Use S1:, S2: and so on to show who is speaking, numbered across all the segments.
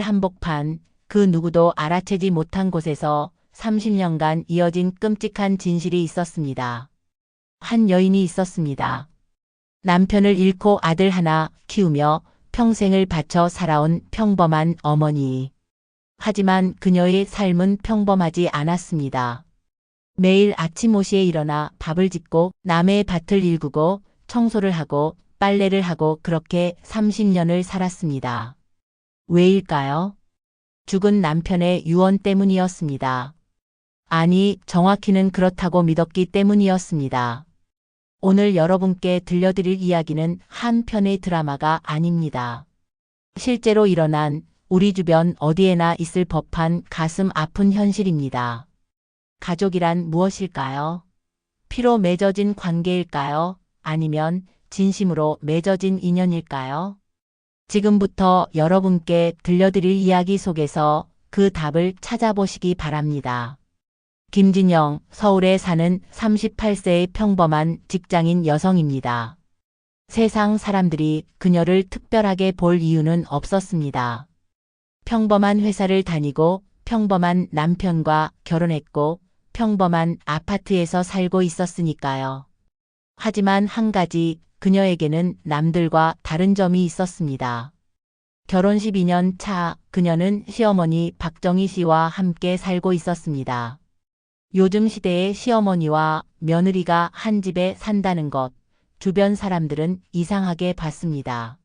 S1: 한복판, 그 누구도 알아채지 못한 곳에서 30년간 이어진 끔찍한 진실이 있었습니다. 한 여인이 있었습니다. 남편을 잃고 아들 하나 키우며 평생을 바쳐 살아온 평범한 어머니. 하지만 그녀의 삶은 평범하지 않았습니다. 매일 아침 5시에 일어나 밥을 짓고 남의 밭을 일구고 청소를 하고 빨래를 하고 그렇게 30년을 살았습니다. 왜일까요? 죽은 남편의 유언 때문이었습니다. 아니, 정확히는 그렇다고 믿었기 때문이었습니다. 오늘 여러분께 들려드릴 이야기는 한 편의 드라마가 아닙니다. 실제로 일어난 우리 주변 어디에나 있을 법한 가슴 아픈 현실입니다. 가족이란 무엇일까요? 피로 맺어진 관계일까요? 아니면 진심으로 맺어진 인연일까요? 지금부터 여러분께 들려드릴 이야기 속에서 그 답을 찾아보시기 바랍니다. 김진영, 서울에 사는 38세의 평범한 직장인 여성입니다. 세상 사람들이 그녀를 특별하게 볼 이유는 없었습니다. 평범한 회사를 다니고 평범한 남편과 결혼했고 평범한 아파트에서 살고 있었으니까요. 하지만 한 가지 그녀에게는 남들과 다른 점이 있었습니다. 결혼 12년 차 그녀는 시어머니 박정희 씨와 함께 살고 있었습니다. 요즘 시대의 시어머니와 며느리가 한 집에 산다는 것, 주변 사람들은 이상하게 봤습니다.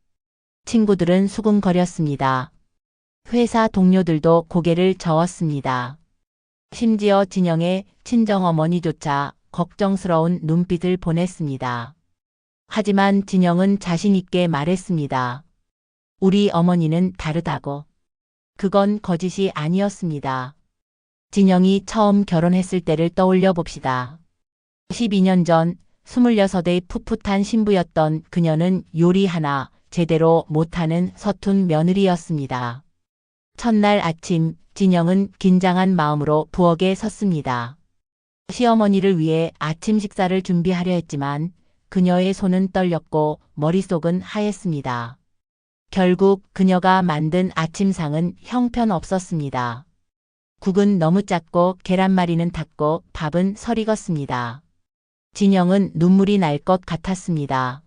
S1: 친구들은 수군거렸습니다. 회사 동료들도 고개를 저었습니다. 심지어 진영의 친정어머니조차 걱정스러운 눈빛을 보냈습니다. 하지만 진영은 자신 있게 말했습니다. 우리 어머니는 다르다고. 그건 거짓이 아니었습니다. 진영이 처음 결혼했을 때를 떠올려 봅시다. 12년 전 26의 풋풋한 신부였던 그녀는 요리 하나 제대로 못하는 서툰 며느리였습니다. 첫날 아침 진영은 긴장한 마음으로 부엌에 섰습니다. 시어머니를 위해 아침 식사를 준비하려 했지만 그녀의 손은 떨렸고 머릿속은 하였습니다. 결국 그녀가 만든 아침상은 형편없었습니다. 국은 너무 짰고 계란말이는 탔고 밥은 설익었습니다. 진영은 눈물이 날 것 같았습니다.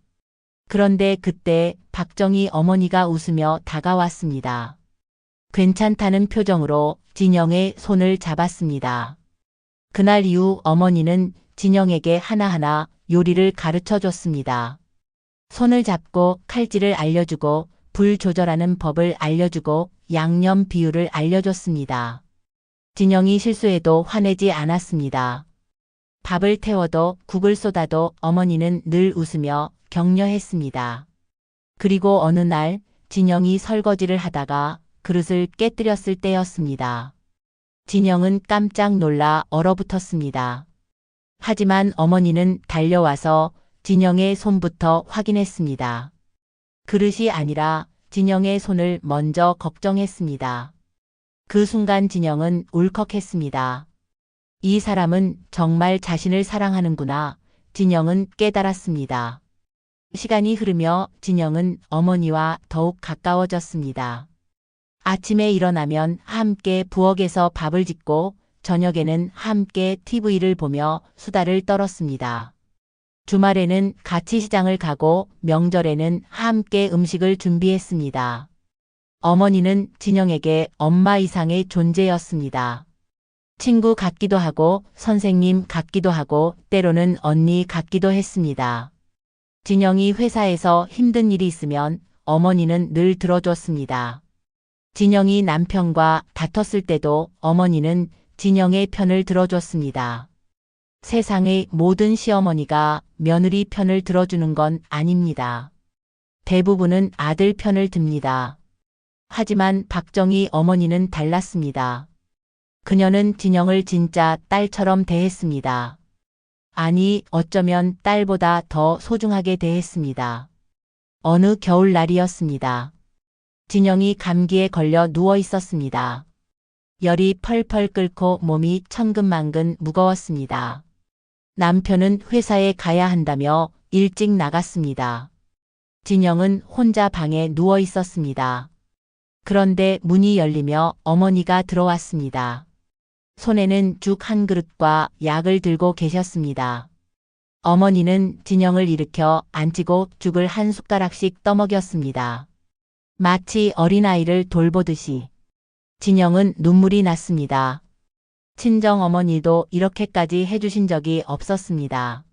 S1: 그런데 그때 박정희 어머니가 웃으며 다가왔습니다. 괜찮다는 표정으로 진영의 손을 잡았습니다. 그날 이후 어머니는 진영에게 하나하나 요리를 가르쳐 줬습니다. 손을 잡고 칼질을 알려주고 불 조절하는 법을 알려주고 양념 비율을 알려줬습니다. 진영이 실수해도 화내지 않았습니다. 밥을 태워도 국을 쏟아도 어머니는 늘 웃으며 격려했습니다. 그리고 어느 날 진영이 설거지를 하다가 그릇을 깨뜨렸을 때였습니다. 진영은 깜짝 놀라 얼어붙었습니다. 하지만 어머니는 달려와서 진영의 손부터 확인했습니다. 그릇이 아니라 진영의 손을 먼저 걱정했습니다. 그 순간 진영은 울컥했습니다. 이 사람은 정말 자신을 사랑하는구나. 진영은 깨달았습니다. 시간이 흐르며 진영은 어머니와 더욱 가까워졌습니다. 아침에 일어나면 함께 부엌에서 밥을 짓고 저녁에는 함께 TV를 보며 수다를 떨었습니다. 주말에는 같이 시장을 가고 명절에는 함께 음식을 준비했습니다. 어머니는 진영에게 엄마 이상의 존재였습니다. 친구 같기도 하고 선생님 같기도 하고 때로는 언니 같기도 했습니다. 진영이 회사에서 힘든 일이 있으면 어머니는 늘 들어줬습니다. 진영이 남편과 다퉜을 때도 어머니는 진영의 편을 들어줬습니다. 세상의 모든 시어머니가 며느리 편을 들어주는 건 아닙니다. 대부분은 아들 편을 듭니다. 하지만 박정희 어머니는 달랐습니다. 그녀는 진영을 진짜 딸처럼 대했습니다. 아니, 어쩌면 딸보다 더 소중하게 대했습니다. 어느 겨울날이었습니다. 진영이 감기에 걸려 누워 있었습니다. 열이 펄펄 끓고 몸이 천근만근 무거웠습니다. 남편은 회사에 가야 한다며 일찍 나갔습니다. 진영은 혼자 방에 누워 있었습니다. 그런데 문이 열리며 어머니가 들어왔습니다. 손에는 죽 한 그릇과 약을 들고 계셨습니다. 어머니는 진영을 일으켜 앉히고 죽을 한 숟가락씩 떠먹였습니다. 마치 어린아이를 돌보듯이. 진영은 눈물이 났습니다. 친정 어머니도 이렇게까지 해주신 적이 없었습니다.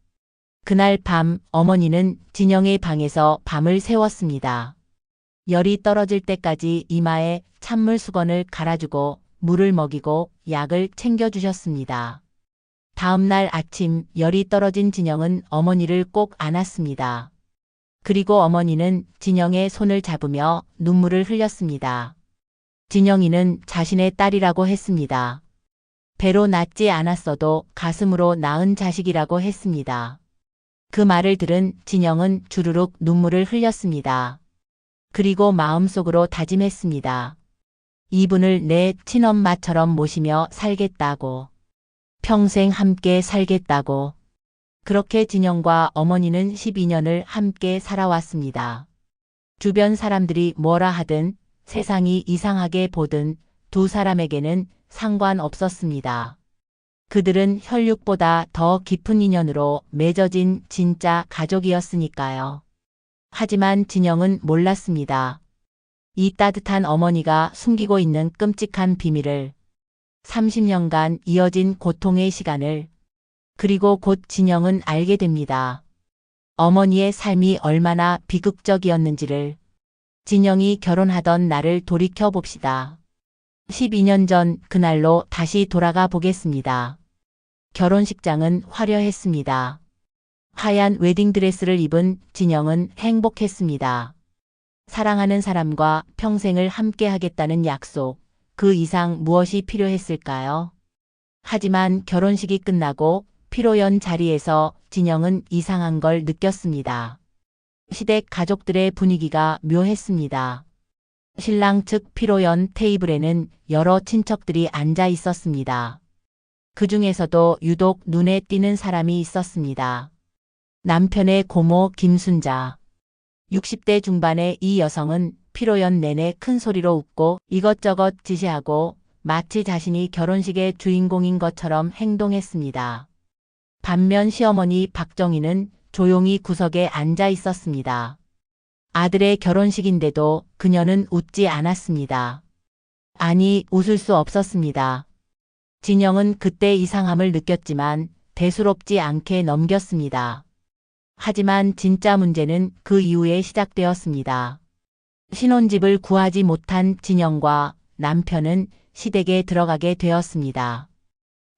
S1: 그날 밤 어머니는 진영의 방에서 밤을 새웠습니다. 열이 떨어질 때까지 이마에 찬물 수건을 갈아주고 물을 먹이고 약을 챙겨주셨습니다. 다음 날 아침 열이 떨어진 진영은 어머니를 꼭 안았습니다. 그리고 어머니는 진영의 손을 잡으며 눈물을 흘렸습니다. 진영이는 자신의 딸이라고 했습니다. 배로 낳지 않았어도 가슴으로 낳은 자식이라고 했습니다. 그 말을 들은 진영은 주르륵 눈물을 흘렸습니다. 그리고 마음속으로 다짐했습니다. 이분을 내 친엄마처럼 모시며 살겠다고. 평생 함께 살겠다고. 그렇게 진영과 어머니는 12년을 함께 살아왔습니다. 주변 사람들이 뭐라 하든 세상이 이상하게 보든 두 사람에게는 상관없었습니다. 그들은 혈육보다 더 깊은 인연으로 맺어진 진짜 가족이었으니까요. 하지만 진영은 몰랐습니다. 이 따뜻한 어머니가 숨기고 있는 끔찍한 비밀을, 30년간 이어진 고통의 시간을, 그리고 곧 진영은 알게 됩니다. 어머니의 삶이 얼마나 비극적이었는지를. 진영이 결혼하던 날을 돌이켜 봅시다. 12년 전 그날로 다시 돌아가 보겠습니다. 결혼식장은 화려했습니다. 하얀 웨딩드레스를 입은 진영은 행복했습니다. 사랑하는 사람과 평생을 함께 하겠다는 약속, 그 이상 무엇이 필요했을까요? 하지만 결혼식이 끝나고 피로연 자리에서 진영은 이상한 걸 느꼈습니다. 시댁 가족들의 분위기가 묘했습니다. 신랑 측 피로연 테이블에는 여러 친척들이 앉아 있었습니다. 그 중에서도 유독 눈에 띄는 사람이 있었습니다. 남편의 고모 김순자. 60대 중반의 이 여성은 피로연 내내 큰 소리로 웃고 이것저것 지시하고 마치 자신이 결혼식의 주인공인 것처럼 행동했습니다. 반면 시어머니 박정희는 조용히 구석에 앉아 있었습니다. 아들의 결혼식인데도 그녀는 웃지 않았습니다. 아니, 웃을 수 없었습니다. 진영은 그때 이상함을 느꼈지만 대수롭지 않게 넘겼습니다. 하지만 진짜 문제는 그 이후에 시작되었습니다. 신혼집을 구하지 못한 진영과 남편은 시댁에 들어가게 되었습니다.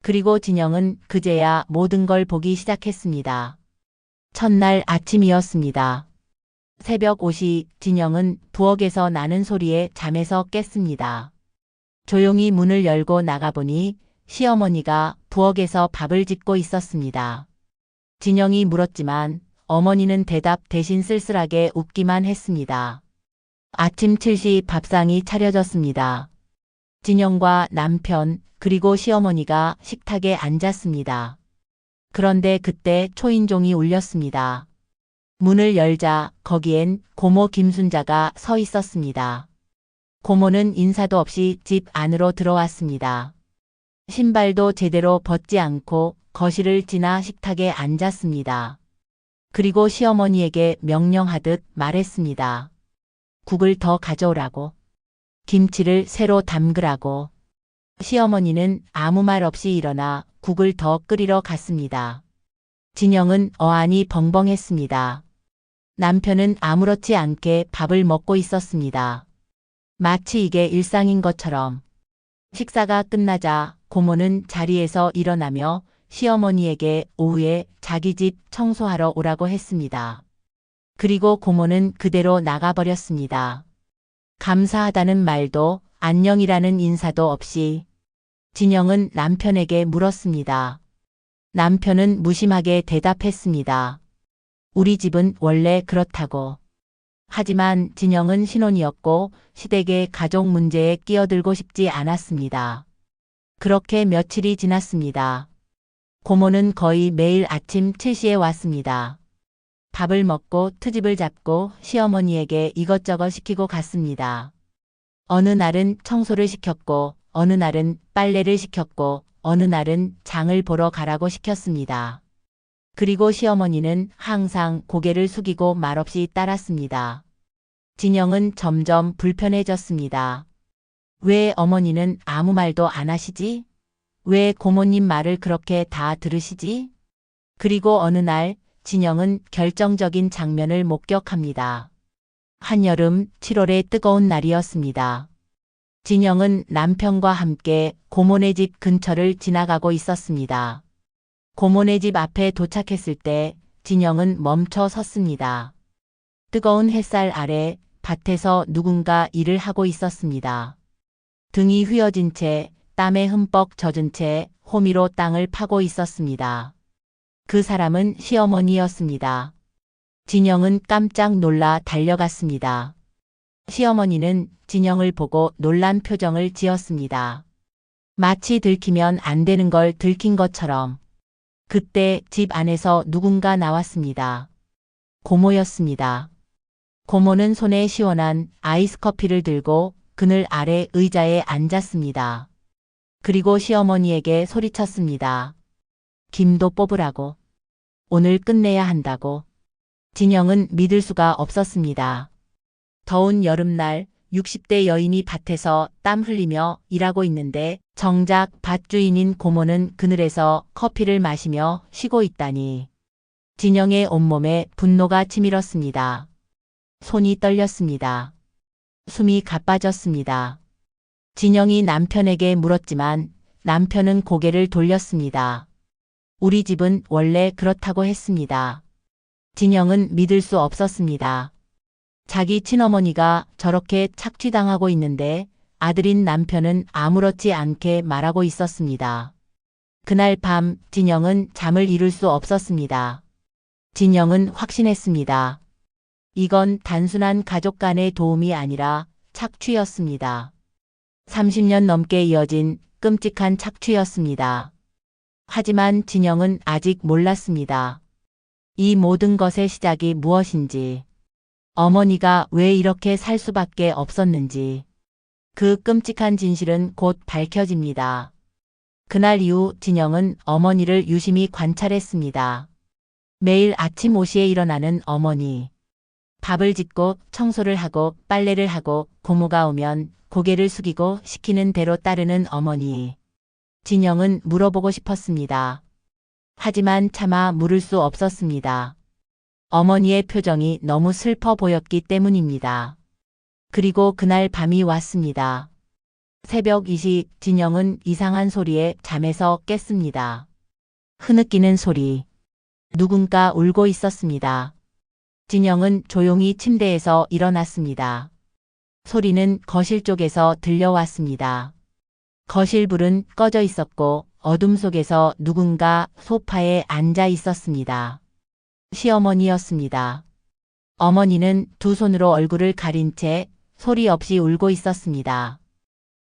S1: 그리고 진영은 그제야 모든 걸 보기 시작했습니다. 첫날 아침이었습니다. 새벽 5시 진영은 부엌에서 나는 소리에 잠에서 깼습니다. 조용히 문을 열고 나가보니 시어머니가 부엌에서 밥을 짓고 있었습니다. 진영이 물었지만 어머니는 대답 대신 쓸쓸하게 웃기만 했습니다. 아침 7시 밥상이 차려졌습니다. 진영과 남편 그리고 시어머니가 식탁에 앉았습니다. 그런데 그때 초인종이 울렸습니다. 문을 열자 거기엔 고모 김순자가 서 있었습니다. 고모는 인사도 없이 집 안으로 들어왔습니다. 신발도 제대로 벗지 않고 거실을 지나 식탁에 앉았습니다. 그리고 시어머니에게 명령하듯 말했습니다. 국을 더 가져오라고. 김치를 새로 담그라고. 시어머니는 아무 말 없이 일어나 국을 더 끓이러 갔습니다. 진영은 어안이 벙벙했습니다. 남편은 아무렇지 않게 밥을 먹고 있었습니다. 마치 이게 일상인 것처럼. 식사가 끝나자 고모는 자리에서 일어나며 시어머니에게 오후에 자기 집 청소하러 오라고 했습니다. 그리고 고모는 그대로 나가버렸습니다. 감사하다는 말도 안녕이라는 인사도 없이. 진영은 남편에게 물었습니다. 남편은 무심하게 대답했습니다. 우리 집은 원래 그렇다고. 하지만 진영은 신혼이었고 시댁의 가족 문제에 끼어들고 싶지 않았습니다. 그렇게 며칠이 지났습니다. 고모는 거의 매일 아침 7시에 왔습니다. 밥을 먹고 트집을 잡고 시어머니에게 이것저것 시키고 갔습니다. 어느 날은 청소를 시켰고, 어느 날은 빨래를 시켰고, 어느 날은 장을 보러 가라고 시켰습니다. 그리고 시어머니는 항상 고개를 숙이고 말없이 따랐습니다. 진영은 점점 불편해졌습니다. 왜 어머니는 아무 말도 안 하시지? 왜 고모님 말을 그렇게 다 들으시지? 그리고 어느 날 진영은 결정적인 장면을 목격합니다. 한여름 7월의 뜨거운 날이었습니다. 진영은 남편과 함께 고모네 집 근처를 지나가고 있었습니다. 고모네 집 앞에 도착했을 때 진영은 멈춰 섰습니다. 뜨거운 햇살 아래 밭에서 누군가 일을 하고 있었습니다. 등이 휘어진 채 땀에 흠뻑 젖은 채 호미로 땅을 파고 있었습니다. 그 사람은 시어머니였습니다. 진영은 깜짝 놀라 달려갔습니다. 시어머니는 진영을 보고 놀란 표정을 지었습니다. 마치 들키면 안 되는 걸 들킨 것처럼. 그때 집 안에서 누군가 나왔습니다. 고모였습니다. 고모는 손에 시원한 아이스 커피를 들고 그늘 아래 의자에 앉았습니다. 그리고 시어머니에게 소리쳤습니다. 김도 뽑으라고. 오늘 끝내야 한다고. 진영은 믿을 수가 없었습니다. 더운 여름날 60대 여인이 밭에서 땀 흘리며 일하고 있는데 정작 밭주인인 고모는 그늘에서 커피를 마시며 쉬고 있다니. 진영의 온몸에 분노가 치밀었습니다. 손이 떨렸습니다. 숨이 가빠졌습니다. 진영이 남편에게 물었지만 남편은 고개를 돌렸습니다. 우리 집은 원래 그렇다고 했습니다. 진영은 믿을 수 없었습니다. 자기 친어머니가 저렇게 착취당하고 있는데 아들인 남편은 아무렇지 않게 말하고 있었습니다. 그날 밤 진영은 잠을 이룰 수 없었습니다. 진영은 확신했습니다. 이건 단순한 가족 간의 도움이 아니라 착취였습니다. 30년 넘게 이어진 끔찍한 착취였습니다. 하지만 진영은 아직 몰랐습니다. 이 모든 것의 시작이 무엇인지, 어머니가 왜 이렇게 살 수밖에 없었는지, 그 끔찍한 진실은 곧 밝혀집니다. 그날 이후 진영은 어머니를 유심히 관찰했습니다. 매일 아침 5시에 일어나는 어머니. 밥을 짓고 청소를 하고 빨래를 하고 고모가 오면 고개를 숙이고 시키는 대로 따르는 어머니. 진영은 물어보고 싶었습니다. 하지만 차마 물을 수 없었습니다. 어머니의 표정이 너무 슬퍼 보였기 때문입니다. 그리고 그날 밤이 왔습니다. 새벽 2시 진영은 이상한 소리에 잠에서 깼습니다. 흐느끼는 소리. 누군가 울고 있었습니다. 진영은 조용히 침대에서 일어났습니다. 소리는 거실 쪽에서 들려왔습니다. 거실 불은 꺼져 있었고 어둠 속에서 누군가 소파에 앉아 있었습니다. 시어머니였습니다. 어머니는 두 손으로 얼굴을 가린 채 소리 없이 울고 있었습니다.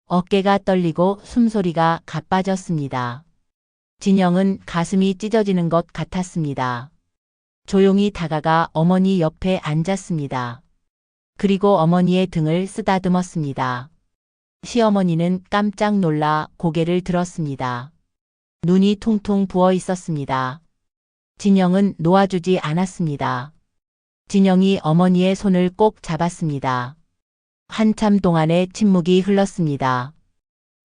S1: 어깨가 떨리고 숨소리가 가빠졌습니다. 진영은 가슴이 찢어지는 것 같았습니다. 조용히 다가가 어머니 옆에 앉았습니다. 그리고 어머니의 등을 쓰다듬었습니다. 시어머니는 깜짝 놀라 고개를 들었습니다. 눈이 퉁퉁 부어 있었습니다. 진영은 놓아주지 않았습니다. 진영이 어머니의 손을 꼭 잡았습니다. 한참 동안의 침묵이 흘렀습니다.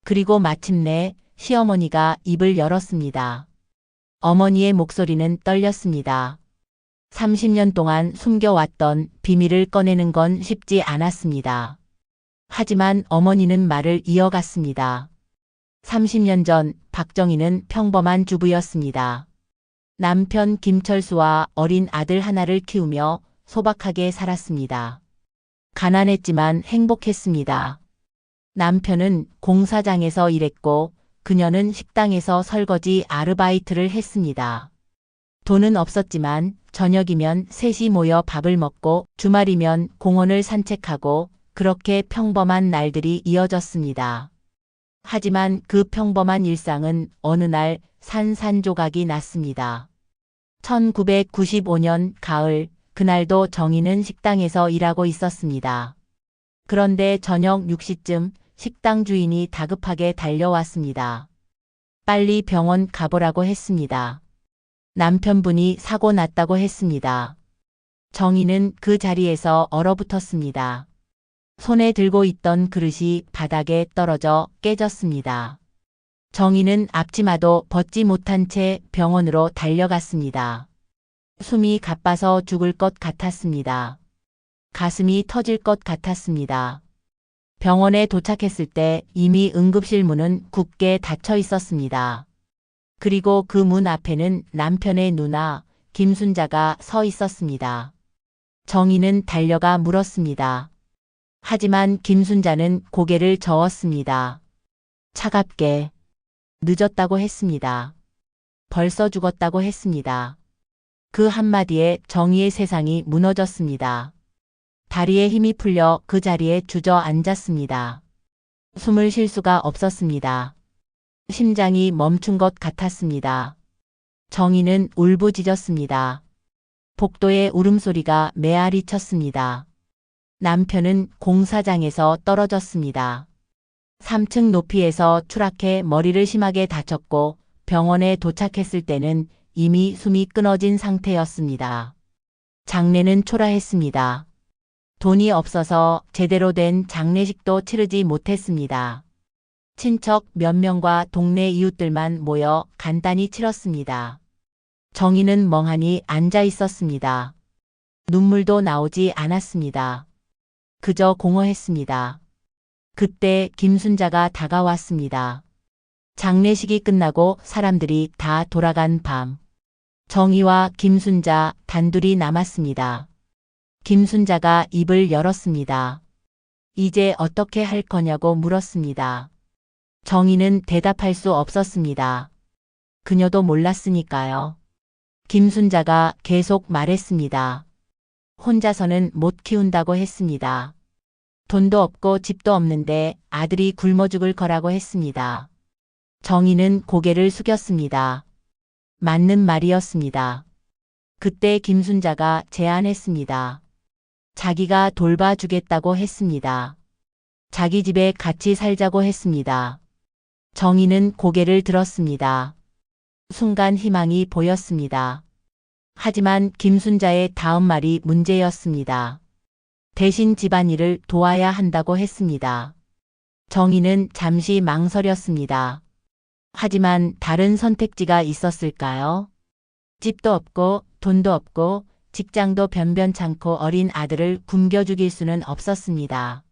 S1: 그리고 마침내 시어머니가 입을 열었습니다. 어머니의 목소리는 떨렸습니다. 30년 동안 숨겨왔던 비밀을 꺼내는 건 쉽지 않았습니다. 하지만 어머니는 말을 이어갔습니다. 30년 전 박정희는 평범한 주부였습니다. 남편 김철수와 어린 아들 하나를 키우며 소박하게 살았습니다. 가난했지만 행복했습니다. 남편은 공사장에서 일했고 그녀는 식당에서 설거지 아르바이트를 했습니다. 돈은 없었지만 저녁이면 셋이 모여 밥을 먹고 주말이면 공원을 산책하고 그렇게 평범한 날들이 이어졌습니다. 하지만 그 평범한 일상은 어느 날 산산조각이 났습니다. 1995년 가을, 그날도 정희는 식당에서 일하고 있었습니다. 그런데 저녁 6시쯤 식당 주인이 다급하게 달려왔습니다. 빨리 병원 가보라고 했습니다. 남편분이 사고 났다고 했습니다. 정희는 그 자리에서 얼어붙었습니다. 손에 들고 있던 그릇이 바닥에 떨어져 깨졌습니다. 정희는 앞치마도 벗지 못한 채 병원으로 달려갔습니다. 숨이 가빠서 죽을 것 같았습니다. 가슴이 터질 것 같았습니다. 병원에 도착했을 때 이미 응급실 문은 굳게 닫혀 있었습니다. 그리고 그 문 앞에는 남편의 누나 김순자가 서 있었습니다. 정희는 달려가 물었습니다. 하지만 김순자는 고개를 저었습니다. 차갑게 늦었다고 했습니다. 벌써 죽었다고 했습니다. 그 한마디에 정희의 세상이 무너졌습니다. 다리에 힘이 풀려 그 자리에 주저앉았습니다. 숨을 쉴 수가 없었습니다. 심장이 멈춘 것 같았습니다. 정희는 울부짖었습니다. 복도의 울음소리가 메아리 쳤습니다. 남편은 공사장에서 떨어졌습니다. 3층 높이에서 추락해 머리를 심하게 다쳤고 병원에 도착했을 때는 이미 숨이 끊어진 상태였습니다. 장례는 초라했습니다. 돈이 없어서 제대로 된 장례식도 치르지 못했습니다. 친척 몇 명과 동네 이웃들만 모여 간단히 치렀습니다. 정희는 멍하니 앉아 있었습니다. 눈물도 나오지 않았습니다. 그저 공허했습니다. 그때 김순자가 다가왔습니다. 장례식이 끝나고 사람들이 다 돌아간 밤. 정희와 김순자 단둘이 남았습니다. 김순자가 입을 열었습니다. 이제 어떻게 할 거냐고 물었습니다. 정희는 대답할 수 없었습니다. 그녀도 몰랐으니까요. 김순자가 계속 말했습니다. 혼자서는 못 키운다고 했습니다. 돈도 없고 집도 없는데 아들이 굶어 죽을 거라고 했습니다. 정희는 고개를 숙였습니다. 맞는 말이었습니다. 그때 김순자가 제안했습니다. 자기가 돌봐주겠다고 했습니다. 자기 집에 같이 살자고 했습니다. 정희는 고개를 들었습니다. 순간 희망이 보였습니다. 하지만 김순자의 다음 말이 문제였습니다. 대신 집안일을 도와야 한다고 했습니다. 정희는 잠시 망설였습니다. 하지만 다른 선택지가 있었을까요? 집도 없고 돈도 없고 직장도 변변찮고 어린 아들을 굶겨 죽일 수는 없었습니다.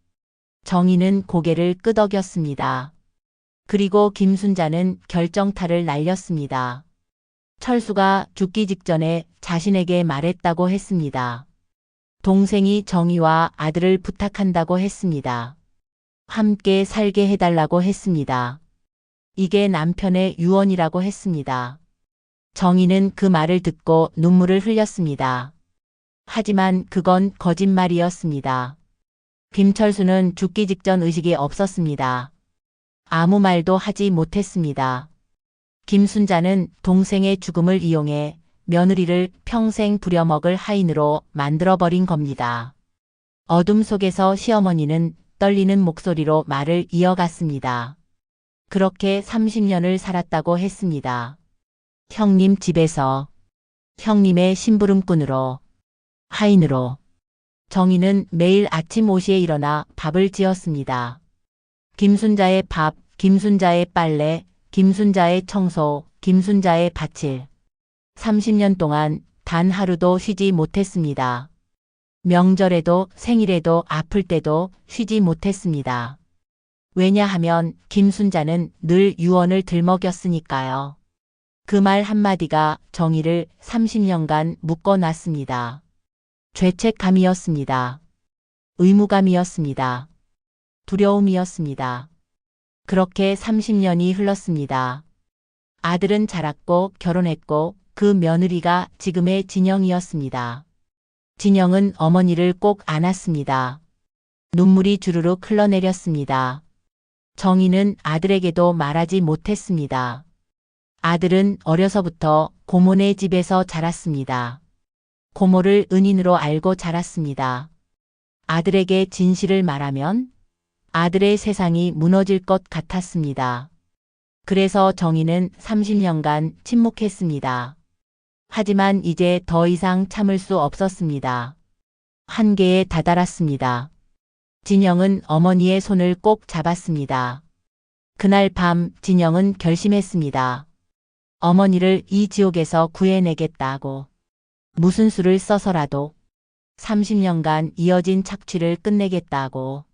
S1: 정희는 고개를 끄덕였습니다. 그리고 김순자는 결정타를 날렸습니다. 철수가 죽기 직전에 자신에게 말했다고 했습니다. 동생이 정희와 아들을 부탁한다고 했습니다. 함께 살게 해달라고 했습니다. 이게 남편의 유언이라고 했습니다. 정희는 그 말을 듣고 눈물을 흘렸습니다. 하지만 그건 거짓말이었습니다. 김철수는 죽기 직전 의식이 없었습니다. 아무 말도 하지 못했습니다. 김순자는 동생의 죽음을 이용해 며느리를 평생 부려먹을 하인으로 만들어버린 겁니다. 어둠 속에서 시어머니는 떨리는 목소리로 말을 이어갔습니다. 그렇게 30년을 살았다고 했습니다. 형님 집에서, 형님의 심부름꾼으로, 하인으로. 정희는 매일 아침 5시에 일어나 밥을 지었습니다. 김순자의 밥, 김순자의 빨래, 김순자의 청소, 김순자의 밭일. 30년 동안 단 하루도 쉬지 못했습니다. 명절에도 생일에도 아플 때도 쉬지 못했습니다. 왜냐하면 김순자는 늘 유언을 들먹였으니까요. 그 말 한마디가 정희를 30년간 묶어놨습니다. 죄책감이었습니다. 의무감이었습니다. 두려움이었습니다. 그렇게 30년이 흘렀습니다. 아들은 자랐고 결혼했고 그 며느리가 지금의 진영이었습니다. 진영은 어머니를 꼭 안았습니다. 눈물이 주르륵 흘러내렸습니다. 정희는 아들에게도 말하지 못했습니다. 아들은 어려서부터 고모네 집에서 자랐습니다. 고모를 은인으로 알고 자랐습니다. 아들에게 진실을 말하면 아들의 세상이 무너질 것 같았습니다. 그래서 정희는 30년간 침묵했습니다. 하지만 이제 더 이상 참을 수 없었습니다. 한계에 다다랐습니다. 진영은 어머니의 손을 꼭 잡았습니다. 그날 밤 진영은 결심했습니다. 어머니를 이 지옥에서 구해내겠다고. 무슨 수를 써서라도 30년간 이어진 착취를 끝내겠다고.